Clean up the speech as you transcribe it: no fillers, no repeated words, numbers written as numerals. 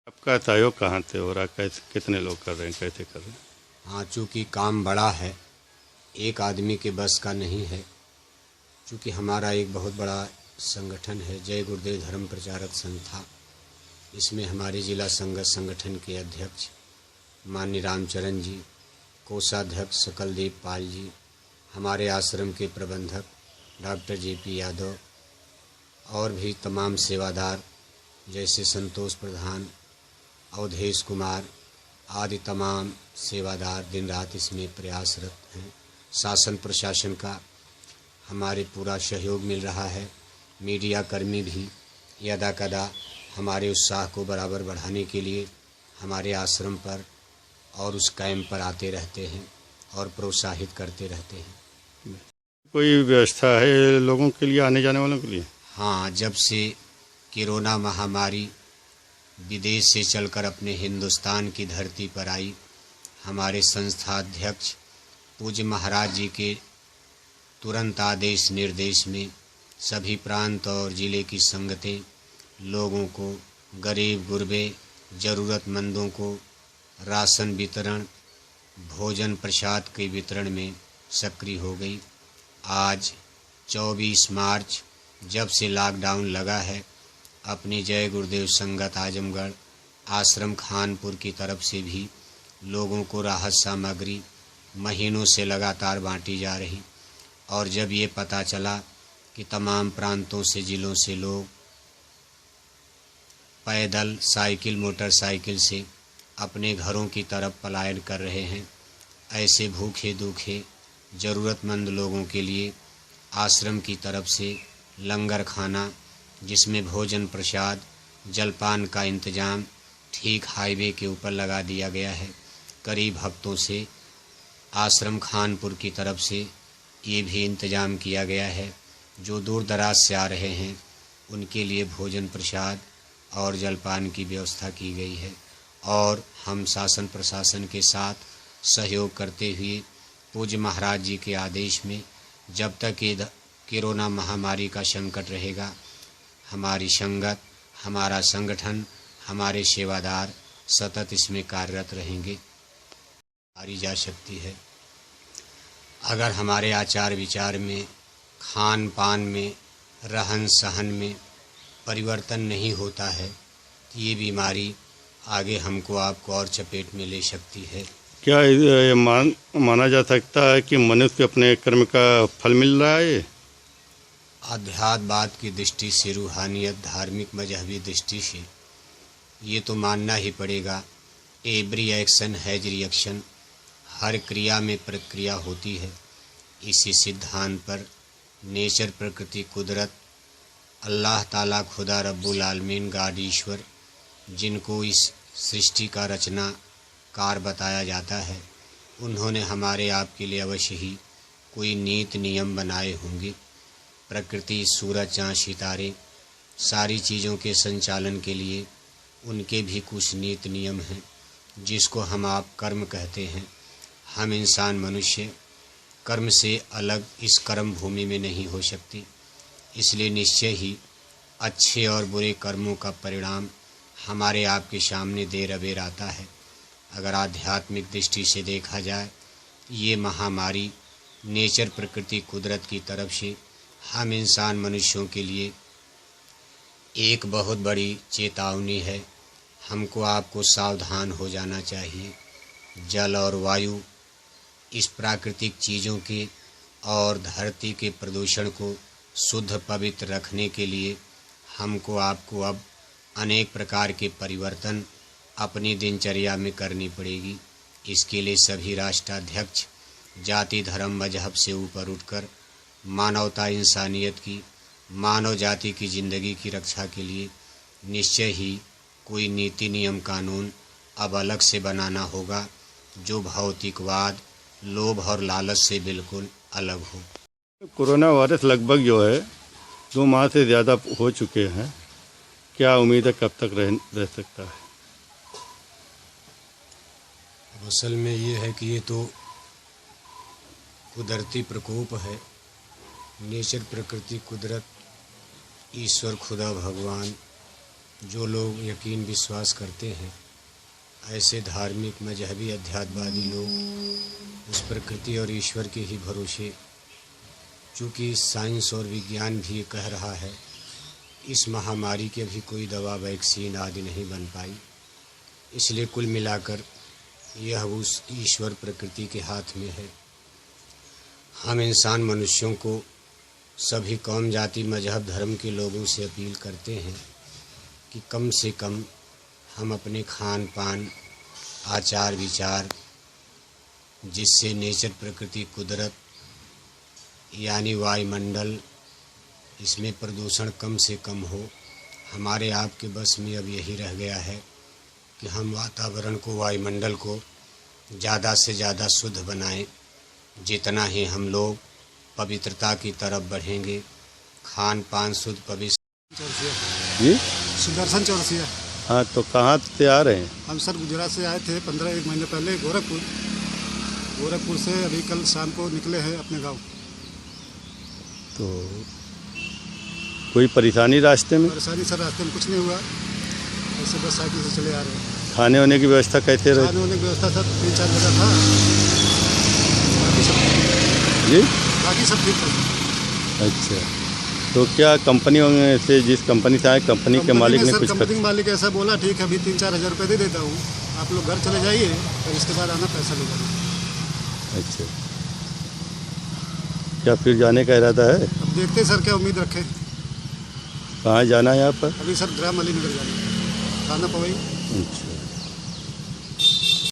आपका सहयोग कहाँ से हो रहा है? कैसे, कितने लोग कर रहे हैं, कैसे कर रहे हैं? हाँ, चूँकि काम बड़ा है, एक आदमी के बस का नहीं है। चूँकि हमारा एक बहुत बड़ा संगठन है, जय गुरुदेव धर्म प्रचारक संस्था। इसमें हमारे जिला संगठन के अध्यक्ष माननीय रामचरण जी, कोषाध्यक्ष सकलदेव पाल जी, हमारे आश्रम के प्रबंधक डॉक्टर JP यादव और भी तमाम सेवादार जैसे संतोष प्रधान, अवधेश कुमार आदि तमाम सेवादार दिन रात इसमें प्रयासरत हैं। शासन प्रशासन का हमारे पूरा सहयोग मिल रहा है। मीडिया कर्मी भी यदा कदा हमारे उत्साह को बराबर बढ़ाने के लिए हमारे आश्रम पर और उस कैंप पर आते रहते हैं और प्रोत्साहित करते रहते हैं। कोई व्यवस्था है लोगों के लिए, आने जाने वालों के लिए? हाँ, जब से कोरोना महामारी विदेश से चलकर अपने हिंदुस्तान की धरती पर आई, हमारे संस्था अध्यक्ष पूज्य महाराज जी के तुरंत आदेश निर्देश में सभी प्रांत और ज़िले की संगतें लोगों को, गरीब गुरबे ज़रूरतमंदों को राशन वितरण, भोजन प्रसाद के वितरण में सक्रिय हो गई। आज 24 मार्च जब से लॉकडाउन लगा है, अपनी जय गुरुदेव संगत आजमगढ़ आश्रम खानपुर की तरफ से भी लोगों को राहत सामग्री महीनों से लगातार बांटी जा रही। और जब ये पता चला कि तमाम प्रांतों से, ज़िलों से लोग पैदल, साइकिल, मोटरसाइकिल से अपने घरों की तरफ पलायन कर रहे हैं, ऐसे भूखे दुखे ज़रूरतमंद लोगों के लिए आश्रम की तरफ से लंगर खाना, जिसमें भोजन प्रसाद जलपान का इंतज़ाम ठीक हाईवे के ऊपर लगा दिया गया है। करीब हफ्तों से आश्रम खानपुर की तरफ से ये भी इंतज़ाम किया गया है, जो दूर दराज से आ रहे हैं उनके लिए भोजन प्रसाद और जलपान की व्यवस्था की गई है। और हम शासन प्रशासन के साथ सहयोग करते हुए पूज्य महाराज जी के आदेश में जब तक ये कोरोना महामारी का संकट रहेगा, हमारी संगत, हमारा संगठन, हमारे सेवादार सतत इसमें कार्यरत रहेंगे। हारी जा सकती है अगर हमारे आचार विचार में, खान पान में, रहन सहन में परिवर्तन नहीं होता है तो ये बीमारी आगे हमको आपको और चपेट में ले सकती है। क्या ये माना जा सकता है कि मनुष्य के अपने कर्म का फल मिल रहा है? अध्यात्मवाद की दृष्टि से, रूहानियत, धार्मिक मजहबी दृष्टि से ये तो मानना ही पड़ेगा। एवरी एक्शन हैज रिएक्शन, हर क्रिया में प्रक्रिया होती है। इसी सिद्धांत पर नेचर, प्रकृति, कुदरत, अल्लाह ताला, खुदा रब्बुल आलमीन, गॉड ईश्वर, जिनको इस सृष्टि का रचनाकार बताया जाता है, उन्होंने हमारे आपके लिए अवश्य ही कोई नीति नियम बनाए होंगे। प्रकृति, सूरज, चाँद, सितारे, सारी चीज़ों के संचालन के लिए उनके भी कुछ नीति नियम हैं, जिसको हम आप कर्म कहते हैं। हम इंसान मनुष्य कर्म से अलग इस कर्म भूमि में नहीं हो सकती, इसलिए निश्चय ही अच्छे और बुरे कर्मों का परिणाम हमारे आपके सामने देर अबेर आता है। अगर आध्यात्मिक दृष्टि से देखा जाए, ये महामारी नेचर, प्रकृति, कुदरत की तरफ से हम इंसान मनुष्यों के लिए एक बहुत बड़ी चेतावनी है। हमको आपको सावधान हो जाना चाहिए। जल और वायु, इस प्राकृतिक चीज़ों के और धरती के प्रदूषण को शुद्ध पवित्र रखने के लिए हमको आपको अब अनेक प्रकार के परिवर्तन अपनी दिनचर्या में करनी पड़ेगी। इसके लिए सभी राष्ट्राध्यक्ष जाति, धर्म, मजहब से ऊपर उठकर मानवता, इंसानियत की, मानव जाति की ज़िंदगी की रक्षा के लिए निश्चय ही कोई नीति, नियम, कानून अब अलग से बनाना होगा, जो भौतिकवाद, लोभ और लालच से बिल्कुल अलग हो। कोरोना वायरस लगभग जो है 2 माह से ज़्यादा हो चुके हैं, क्या उम्मीद है कब तक रह सकता है? असल में ये है कि ये तो कुदरती प्रकोप है। नेचर, प्रकृति, कुदरत, ईश्वर, खुदा, भगवान जो लोग यकीन विश्वास करते हैं, ऐसे धार्मिक मजहबी अध्यात्मवादी लोग उस प्रकृति और ईश्वर के ही भरोसे, चूँकि साइंस और विज्ञान भी ये कह रहा है इस महामारी की अभी कोई दवा वैक्सीन आदि नहीं बन पाई, इसलिए कुल मिलाकर यह उस ईश्वर प्रकृति के हाथ में है। हम इंसान मनुष्यों को, सभी कौम जाति मजहब धर्म के लोगों से अपील करते हैं कि कम से कम हम अपने खान पान, आचार विचार, जिससे नेचर प्रकृति कुदरत यानी वायुमंडल, इसमें प्रदूषण कम से कम हो। हमारे आपके बस में अब यही रह गया है कि हम वातावरण को, वायुमंडल को ज़्यादा से ज़्यादा शुद्ध बनाएं। जितना ही हम लोग पवित्रता की तरफ बढ़ेंगे, खान पान शुद्ध पवित्र। जी सुदर्शन चौरसिया। हाँ, तो कहाँ से आ रहे हैं? हम सर गुजरात से आए थे 15 महीने पहले गोरखपुर से अभी कल शाम को निकले हैं अपने गांव। तो कोई परेशानी रास्ते में? परेशानी सर रास्ते में कुछ नहीं हुआ, ऐसे बस साइकिल से चले आ रहे हैं। खाने होने की व्यवस्था कैसे रही? खाने होने की व्यवस्था सर 3-4 जगह था, बाकी सब जी बाकी सब ठीक था। अच्छा, तो क्या कंपनियों में से, जिस कंपनी से आए, कंपनी के मालिक ने कुछ कंपनी के मालिक ऐसा बोला, ठीक है अभी 3-4 हज़ार रुपये दे देता हूँ, आप लोग घर चले जाइए और इसके बाद आना, पैसा ले जाना। अच्छा, क्या फिर जाने का इरादा है? अब देखते हैं सर, क्या उम्मीद रखें। कहाँ जाना है यहाँ पर? अभी सर ग्राम अली नगर जाना है, थाना पवई। अच्छा।